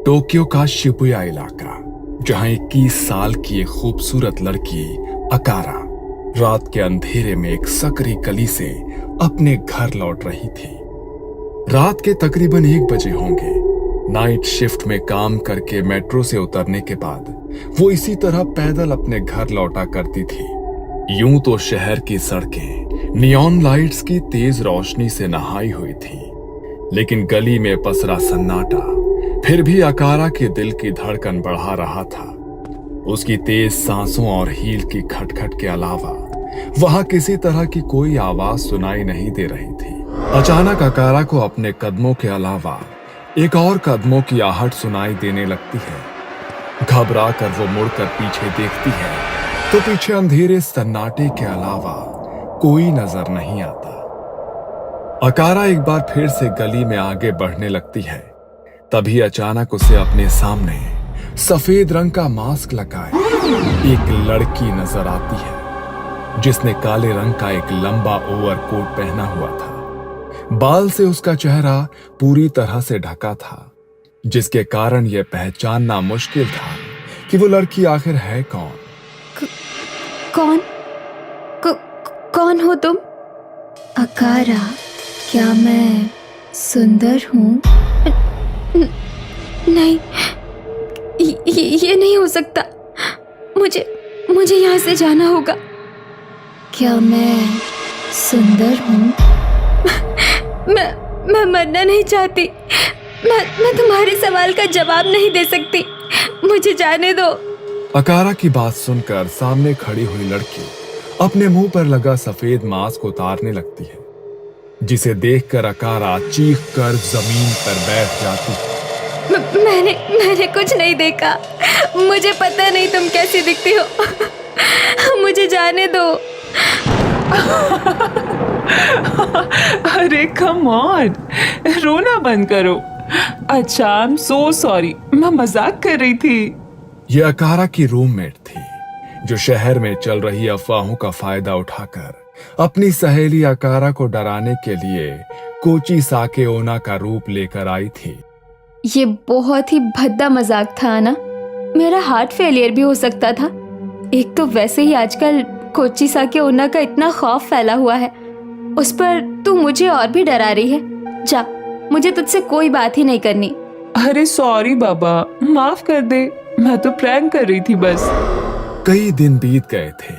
Tokyo का Shibuya इलाका, जहां 21 साल की एक खूबसूरत लड़की अकारा रात के अंधेरे में एक सकरी गली से अपने घर लौट रही थी। रात के तकरीबन 1 बजे होंगे। नाइट शिफ्ट में काम करके मेट्रो से उतरने के बाद वो इसी तरह पैदल अपने घर लौटा करती थी। यूं तो शहर की सड़कें नियॉन लाइट्स की तेज रोशनी से नहाई हुई थी, लेकिन गली में पसरा सन्नाटा फिर भी अकारा के दिल की धड़कन बढ़ा रहा था। उसकी तेज सांसों और हील की खटखट के अलावा वहां किसी तरह की कोई आवाज सुनाई नहीं दे रही थी। अचानक अकारा को अपने कदमों के अलावा एक और कदमों की आहट सुनाई देने लगती है। घबरा कर वो मुड़कर पीछे देखती है तो पीछे अंधेरे सन्नाटे के अलावा कोई नजर नहीं आता। अकारा एक बार फिर से गली में आगे बढ़ने लगती है। तभी अचानक उसे अपने सामने सफेद रंग का मास्क लगाए एक लड़की नजर आती है, जिसने काले रंग का एक लंबा ओवरकोट पहना हुआ था। बाल से उसका चेहरा पूरी तरह से ढका था, जिसके कारण यह पहचानना मुश्किल था कि वो लड़की आखिर है कौन। कौन हो तुम? अकारा, क्या मैं सुंदर हूँ? नहीं, ये नहीं हो सकता। मुझे यहाँ से जाना होगा। क्या मैं सुंदर हूँ? मैं मरना नहीं चाहती। मैं तुम्हारे सवाल का जवाब नहीं दे सकती। मुझे जाने दो। अकारा की बात सुनकर सामने खड़ी हुई लड़की अपने मुंह पर लगा सफेद मास्क उतारने लगती है, जिसे देखकर अकारा चीख कर जमीन पर बैठ जाती है। मैंने कुछ नहीं देखा। मुझे पता नहीं तुम कैसी दिखती हो। मुझे जाने दो। अरे कम ऑन, रोना बंद करो। अच्छा, आई एम सो सॉरी, मैं मजाक कर रही थी। ये अकारा की रूममेट थी, जो शहर में चल रही अफवाहों का फायदा उठाकर अपनी सहेली अकारा को डराने के लिए कोची साके ओना का रूप लेकर आई थी। ये बहुत ही भद्दा मजाक था ना। मेरा हार्ट फेलियर भी हो सकता था। एक तो वैसे ही आजकल कोची साके ओना का इतना खौफ फैला हुआ है, उस पर तू मुझे और भी डरा रही है। जा, मुझे तुझसे कोई बात ही नहीं करनी। अरे सॉरी बाबा, माफ कर दे, मैं तो प्रैंक कर रही थी बस। कई दिन बीत गए थे।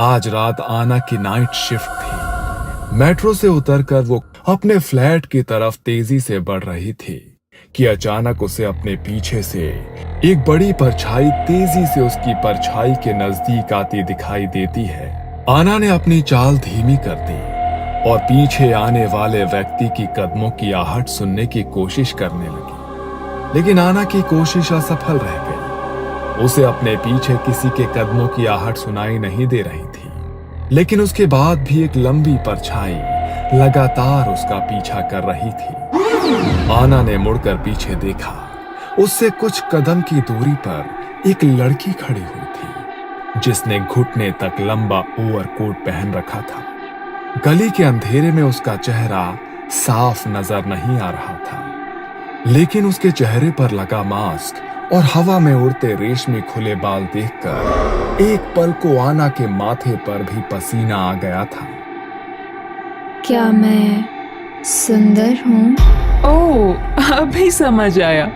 आज रात आना की नाइट शिफ्ट थी। मेट्रो से उतरकर वो अपने फ्लैट की तरफ तेजी से बढ़ रही थी कि अचानक उसे अपने पीछे से एक बड़ी परछाई तेजी से उसकी परछाई के नजदीक आती दिखाई देती है। आना ने अपनी चाल धीमी कर दी और पीछे आने वाले व्यक्ति की कदमों की आहट सुनने की कोशिश करने लगी, लेकिन आना की कोशिश असफल रह गई। उसे अपने पीछे किसी के कदमों की आहट सुनाई नहीं दे रही थी, लेकिन उसके बाद भी एक लंबी परछाई लगातार उसका पीछा कर रही थी। आना ने मुड़कर पीछे देखा। उससे कुछ कदम की दूरी पर एक लड़की खड़ी हुई थी, जिसने घुटने तक लंबा ओवरकोट पहन रखा था। गली के अंधेरे में उसका चेहरा साफ नजर नहीं आ रहा था, लेकिन उसके चेहरे पर लगा मास्क और हवा में उड़ते रेशमी खुले बाल देखकर एक पल को आना के माथे पर भी पसीना आ गया था। क्या मैं सुंदर हूँ? ओह, अभी समझ आया।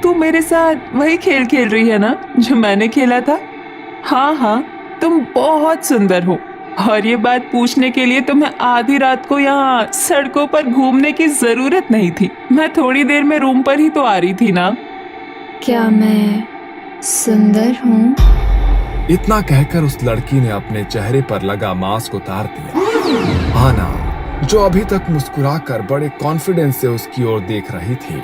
तू मेरे साथ वही खेल खेल रही है ना जो मैंने खेला था। हाँ, तुम बहुत सुंदर हो, और ये बात पूछने के लिए तुम्हें आधी रात को यहाँ सड़कों पर घूमने की जरूरत नहीं थी। मैं थोड़ी देर में रूम पर ही तो आ रही थी ना। क्या मैं सुंदर हूँ? इतना कहकर उस लड़की ने अपने चेहरे पर लगा मास्क उतार दिया। आना, जो अभी तक मुस्कुराकर बड़े कॉन्फिडेंस से उसकी ओर देख रही थी,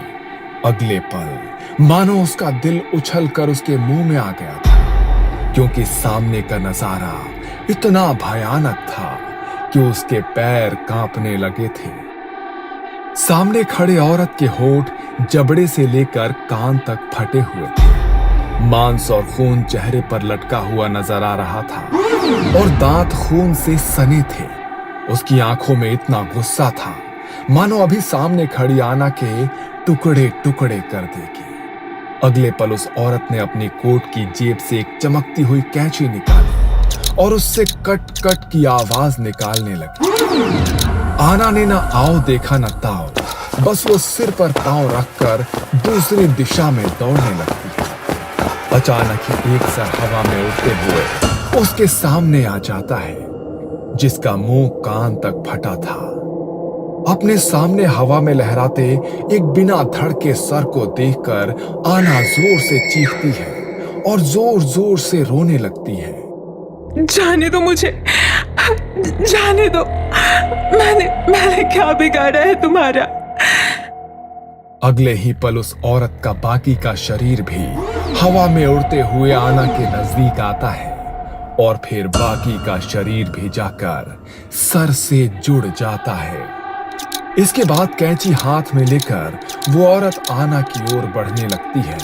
अगले पल मानो उसका दिल उछलकर उसके मुंह में आ गया था, क्योंकि सामने का नजारा इतना भयानक था कि उसके पैर कांपने लगे थे। सामने खड़े औरत के होंठ जबड़े से लेकर कान तक फटे हुए थे। मांस और खून चेहरे पर लटका हुआ नजर आ रहा था और दांत खून से सने थे। उसकी आंखों में इतना गुस्सा था मानो अभी सामने खड़ी आना के टुकड़े टुकड़े कर देगी। अगले पल उस औरत ने अपनी कोट की जेब से एक चमकती हुई कैंची निकाली और उससे कट कट की आवाज निकालने लगी। आना ने ना आओ देखा न ताओ, बस वो सिर पर पांव रखकर दूसरी दिशा में दौड़ने लगती है। अचानक ही एक सर हवा में उड़ते हुए उसके सामने आ जाता है, जिसका मुंह कान तक फटा था। अपने सामने हवा में लहराते एक बिना धड़ के सर को देखकर आना जोर से चीखती है और जोर जोर से रोने लगती है। जाने दो मुझे, जाने दो। मैंने क्या बिगाड़ा है तुम्हारा? अगले ही पल उस औरत का बाकी का शरीर भी हवा में उड़ते हुए आना के नजदीक आता है और फिर बाकी का शरीर भी जाकर सर से जुड़ जाता है। इसके बाद कैंची हाथ में लेकर वो औरत आना की ओर बढ़ने लगती है।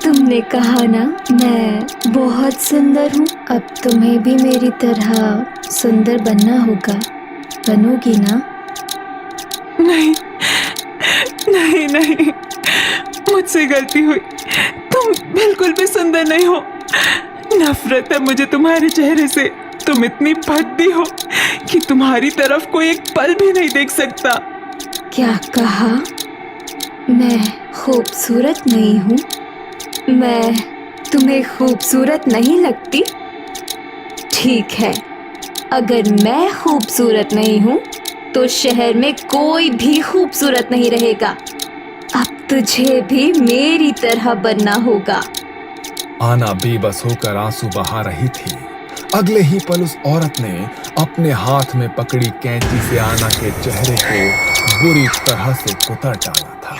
तुमने कहा ना मैं बहुत सुंदर हूँ, अब तुम्हें भी मेरी तरह सुंदर बनना होगा। बनोगी ना? नहीं नहीं नहीं, मुझसे गलती हुई। तुम बिल्कुल भी सुंदर नहीं हो। नफरत है मुझे तुम्हारे चेहरे से। तुम इतनी भद्दी हो कि तुम्हारी तरफ कोई एक पल भी नहीं देख सकता। क्या कहा? मैं खूबसूरत नहीं हूँ? मैं तुम्हें खूबसूरत नहीं लगती? ठीक है, अगर मैं खूबसूरत नहीं हूँ तो शहर में कोई भी खूबसूरत नहीं रहेगा। अब तुझे भी मेरी तरह बनना होगा। आना बेबस होकर आंसू बहा रही थी। अगले ही पल उस औरत ने अपने हाथ में पकड़ी कैंची से आना के चेहरे को बुरी तरह से कुतर डाला था।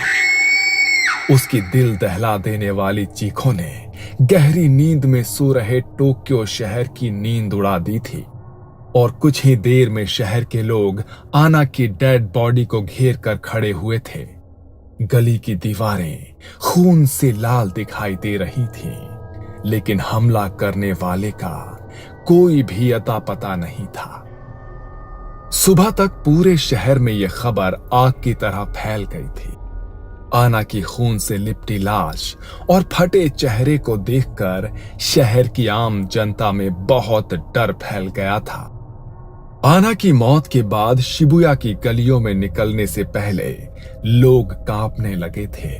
उसकी दिल दहला देने वाली चीखों ने गहरी नींद में सो रहे टोक्यो शहर की नींद उड़ा दी थी और कुछ ही देर में शहर के लोग आना की डेड बॉडी को घेर कर खड़े हुए थे। गली की दीवारें खून से लाल दिखाई दे रही थीं, लेकिन हमला करने वाले का कोई भी अता पता नहीं था। सुबह तक पूरे शहर में यह खबर आग की तरह फैल गई थी। आना की खून से लिपटी लाश और फटे चेहरे को देखकर शहर की आम जनता में बहुत डर फैल गया था। आना की मौत के बाद शिबुया की गलियों में निकलने से पहले लोग कांपने लगे थे।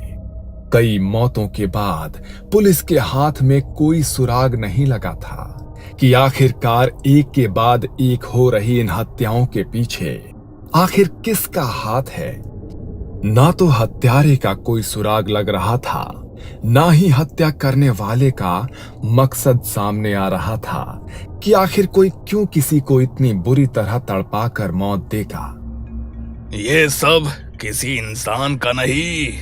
कई मौतों के बाद पुलिस के हाथ में कोई सुराग नहीं लगा था कि आखिरकार एक के बाद एक हो रही इन हत्याओं के पीछे आखिर किसका हाथ है। ना तो हत्यारे का कोई सुराग लग रहा था, ना ही हत्या करने वाले का मकसद सामने आ रहा था कि आखिर कोई क्यों किसी को इतनी बुरी तरह तड़पाकर मौत देगा। ये सब किसी इंसान का नहीं,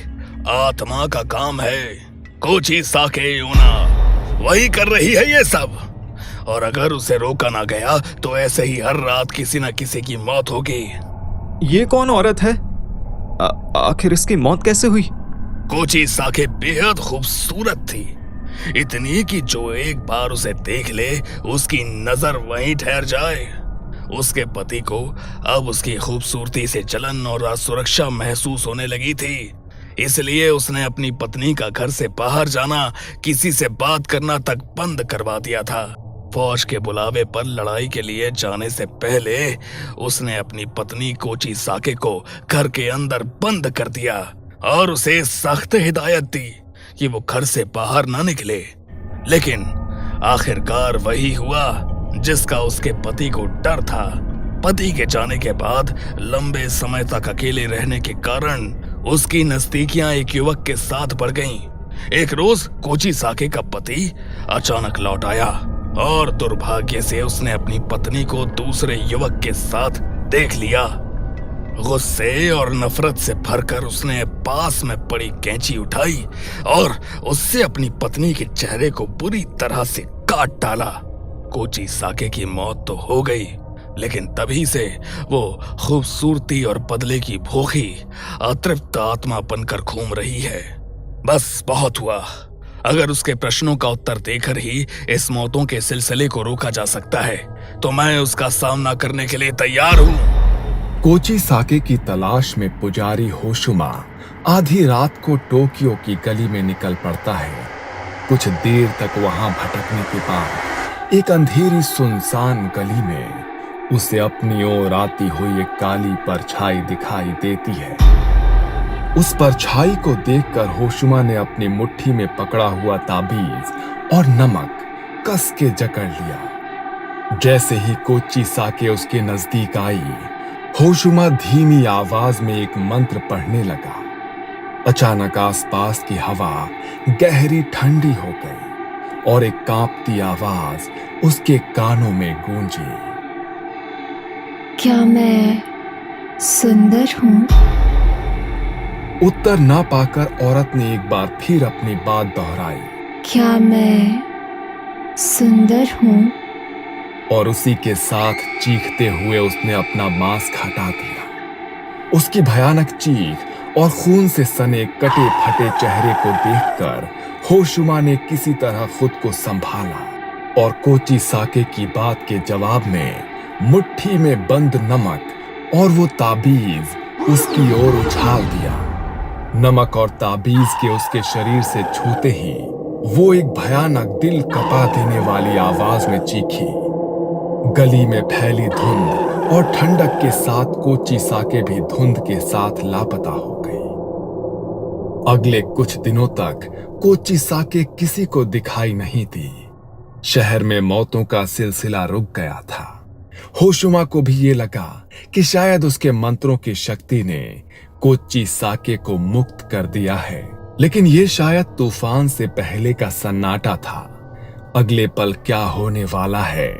आत्मा का काम है। कोची साके यूना वही कर रही है ये सब, और अगर उसे रोका ना गया तो ऐसे ही हर रात किसी न किसी की मौत होगी। ये कौन औरत है? आखिर इसकी मौत कैसे हुई? कोची साके बेहद खूबसूरत थी, इतनी कि जो एक बार उसे देख ले उसकी नजर वहीं ठहर जाए। उसके पति को अब उसकी खूबसूरती से जलन और असुरक्षा महसूस होने लगी थी, इसलिए उसने अपनी पत्नी का घर से बाहर जाना, किसी से बात करना तक बंद करवा दिया था। फौज के बुलावे पर लड़ाई के लिए जाने से पहले उसने अपनी पत्नी कोची साके को घर के अंदर बंद कर दिया और उसे सख्त हिदायत दी कि वो घर से बाहर ना निकले। लेकिन आखिरकार वही हुआ जिसका उसके पति को डर था। पति के जाने के बाद लंबे समय तक अकेले रहने के कारण उसकी नजदीकियां एक युवक के साथ बढ़ गईं। एक रोज कोची साके का पति अचानक लौट आया और दुर्भाग्य से उसने अपनी पत्नी को दूसरे युवक के साथ देख लिया। गुस्से और नफरत से भरकर उसने पास में पड़ी कैंची उठाई और उससे अपनी पत्नी के चेहरे को बुरी तरह से काट डाला। कोची साके की मौत तो हो गई, लेकिन तभी से वो खूबसूरती और बदले की भूखी अतृप्त आत्मा बनकर घूम रही है। बस बहुत हुआ। अगर उसके प्रश्नों का उत्तर देकर ही इस मौतों के सिलसिले को रोका जा सकता है तो मैं उसका सामना करने के लिए तैयार हूं। कोची साके की तलाश में पुजारी होशुमा आधी रात को टोक्यो की गली में निकल पड़ता है। कुछ देर तक वहां भटकने के बाद एक अंधेरी सुनसान गली में उसे अपनी ओर आती हुई एक काली परछाई दिखाई देती है। उस परछाई को देखकर होशुमा ने अपनी मुट्ठी में पकड़ा हुआ ताबीज और नमक कस के जकड़ लिया। जैसे ही कोची साके उसके नजदीक आई, होशुमा धीमी आवाज में एक मंत्र पढ़ने लगा। अचानक आसपास की हवा गहरी ठंडी हो गई और एक कांपती आवाज उसके कानों में गूंजी। क्या मैं सुंदर हूँ? उत्तर ना पाकर औरत ने एक बार फिर अपनी बात दोहराई। क्या मैं सुंदर हूँ? और उसी के साथ चीखते हुए उसने अपना मास्क हटा दिया। उसकी भयानक चीख और खून से सने कटे फटे चेहरे को देखकर होशुमा ने किसी तरह खुद को संभाला और कोची साके की बात के जवाब में मुट्ठी में बंद नमक और वो ताबीज उसकी ओर उछाल दिया। नमक और ताबीज के उसके शरीर से छूते ही वो एक भयानक दिल कपा देने वाली आवाज में चीखी। गली में फैली धुंध और ठंडक के साथ कोची साके भी धुंध के साथ लापता हो गई। अगले कुछ दिनों तक कोची साके किसी को दिखाई नहीं दी। शहर में मौतों का सिलसिला रुक गया था। होशुमा को भी ये लगा कि शायद उसके मंत्रों की शक्ति ने कोची साके को मुक्त कर दिया है, लेकिन ये शायद तूफान से पहले का सन्नाटा था। अगले पल क्या होने वाला है,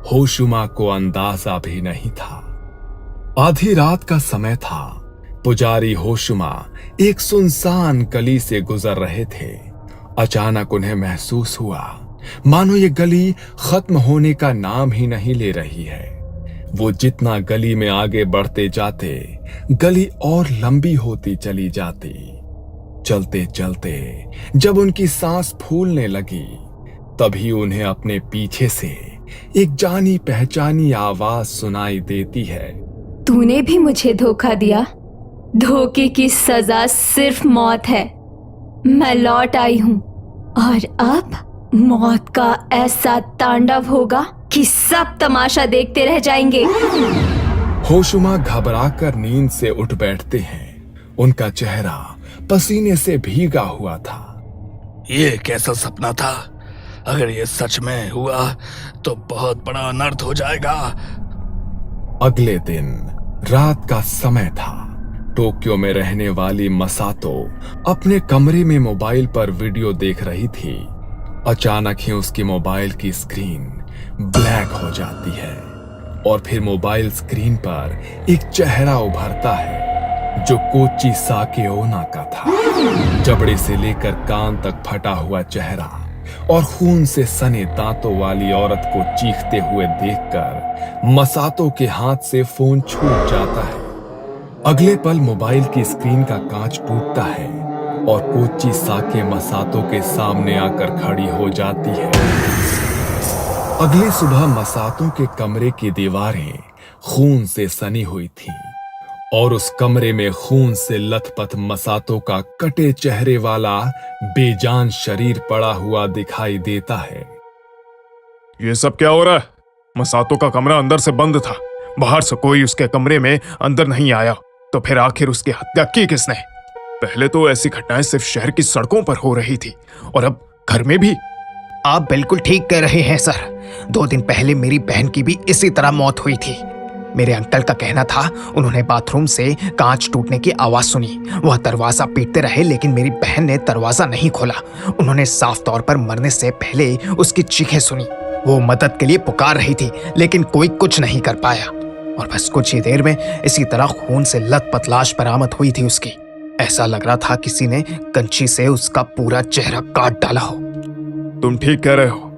होशुमा को अंदाजा भी नहीं था। आधी रात का समय था। पुजारी होशुमा एक सुनसान गली से गुजर रहे थे। अचानक उन्हें महसूस हुआ मानो ये गली खत्म होने का नाम ही नहीं ले रही है। वो जितना गली में आगे बढ़ते जाते, गली और लंबी होती चली जाती। चलते चलते जब उनकी सांस फूलने लगी, तभी उन्हें अपने पीछे से एक जानी पहचानी आवाज सुनाई देती है। तूने भी मुझे धोखा दिया। धोखे की सजा सिर्फ मौत है। मैं लौट आई हूँ और अब मौत का ऐसा तांडव होगा कि सब तमाशा देखते रह जाएंगे। होशुमा घबराकर नींद से उठ बैठते हैं। उनका चेहरा पसीने से भीगा हुआ था। ये कैसा सपना था? अगर ये सच में हुआ तो बहुत बड़ा अनर्थ हो जाएगा। अगले दिन रात का समय था। टोक्यो में रहने वाली मसातो अपने कमरे में मोबाइल पर वीडियो देख रही थी। अचानक ही उसकी मोबाइल की स्क्रीन ब्लैक हो जाती है और फिर मोबाइल स्क्रीन पर एक चेहरा उभरता है जो कोची साके ओना का था। जबड़े से लेकर कान तक फटा हुआ चेहरा और खून से सने दांतों वाली औरत को चीखते हुए देखकर मसातो के हाथ से फोन छूट जाता है। अगले पल मोबाइल की स्क्रीन का कांच टूटता है और कोची साके मसातो के सामने आकर खड़ी हो जाती है। अगली सुबह मसातो के कमरे की दीवारें खून से सनी हुई थीं और उस कमरे में खून से लथपथ मसातो का कटे चेहरे वाला बेजान शरीर पड़ा हुआ दिखाई देता है। ये सब क्या हो रहा है? मसातो का कमरा अंदर से बंद था। बाहर से कोई उसके कमरे में अंदर नहीं आया, तो फिर आखिर उसकी हत्या की किसने? पहले तो ऐसी घटनाएं सिर्फ शहर की सड़कों पर हो रही थी और अब घर में भी। आप बिल्कुल ठीक कह रहे हैं सर। 2 दिन पहले मेरी बहन की भी इसी तरह मौत हुई थी। मेरे अंकल का कहना था उन्होंने बाथरूम से कांच टूटने की आवाज सुनी। वह दरवाजा पीटते रहे लेकिन मेरी बहन ने दरवाजा नहीं खोला। उन्होंने साफ तौर पर मरने से पहले उसकी चीखें सुनी। वो मदद के लिए पुकार रही थी लेकिन कोई कुछ नहीं कर पाया और बस कुछ ही देर में इसी तरह खून से लथपथ लाश बरामद हुई थी उसकी। ऐसा लग रहा था किसी ने कंची से उसका पूरा चेहरा काट डाला हो। तुम ठीक कह रहे हो,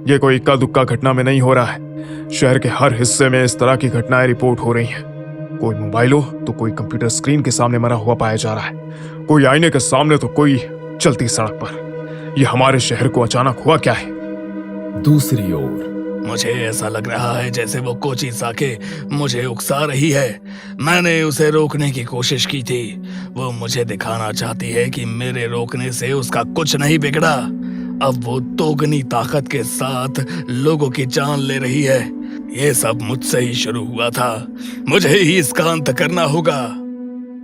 ये कोई इक्का दुक्का घटना में नहीं हो रहा है। शहर के हर हिस्से में इस तरह की घटनाएं रिपोर्ट हो रही हैं। कोई मोबाइल हो तो कोई कंप्यूटर स्क्रीन के सामने मरा हुआ पाया जा रहा है, कोई आईने के सामने तो कोई चलती सड़क पर। यह हमारे शहर को अचानक हुआ क्या है? दूसरी ओर मुझे ऐसा लग रहा है जैसे वो कोची साके मुझे उकसा रही है। मैंने उसे रोकने की कोशिश की थी। वो मुझे दिखाना चाहती है कि मेरे रोकने से उसका कुछ नहीं बिगड़ा। अब वो दोगुनी ताकत के साथ लोगों की जान ले रही है। ये सब मुझसे ही शुरू हुआ था। मुझे ही इसका अंत करना होगा।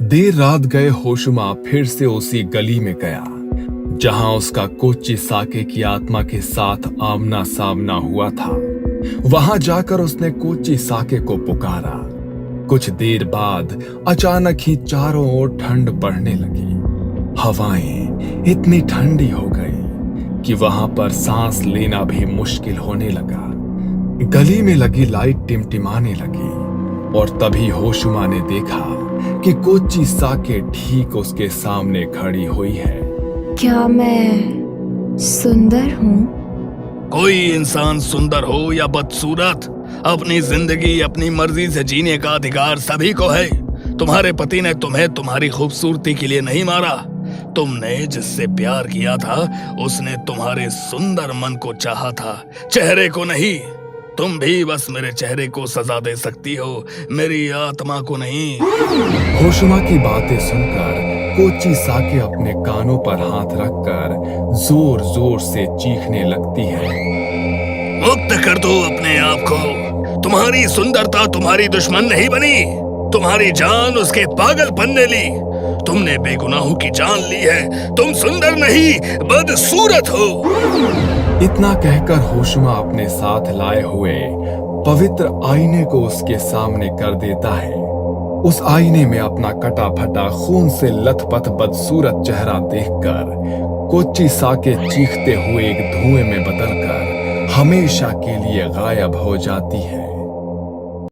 देर रात गए होशुमा फिर से उसी गली में गया जहां उसका कोची साके की आत्मा के साथ आमना सामना हुआ था। वहां जाकर उसने कोची साके को पुकारा। कुछ देर बाद अचानक ही चारों ओर ठंड बढ़ने लगी। हवाएं इतनी ठंडी हो गई कि वहां पर सांस लेना भी मुश्किल होने लगा। गली में लगी लाइट टिमटिमाने लगी और तभी होशुमा ने देखा कि कोची साके ठीक उसके सामने खड़ी हुई है। क्या मैं सुंदर हूँ? कोई इंसान सुंदर हो या बदसूरत, अपनी जिंदगी अपनी मर्जी से जीने का अधिकार सभी को है। तुम्हारे पति ने तुम्हें तुम्हारी खूबसूरती के लिए नहीं मारा। तुमने जिससे प्यार किया था उसने तुम्हारे सुंदर मन को चाहा था, चेहरे को नहीं। तुम भी बस मेरे चेहरे को सजा दे सकती हो, मेरी आत्मा को नहीं। होशुमा की बातें सुनकर कोची साके अपने कानों पर हाथ रखकर जोर जोर से चीखने लगती है। मुक्त कर दो अपने आप को। तुम्हारी सुंदरता तुम्हारी दुश्मन नहीं बनी। तुम्हारी जान उसके पागलपन ने ली। तुमने बेगुनाहों की जान ली है। तुम सुंदर नहीं बदसूरत हो। इतना कहकर होशुमा अपने साथ लाए हुए पवित्र आईने को उसके सामने कर देता है। उस आईने में अपना कटा फटा खून से लथपथ बदसूरत चेहरा देखकर कोची साके चीखते हुए एक धुएं में बदलकर हमेशा के लिए गायब हो जाती है।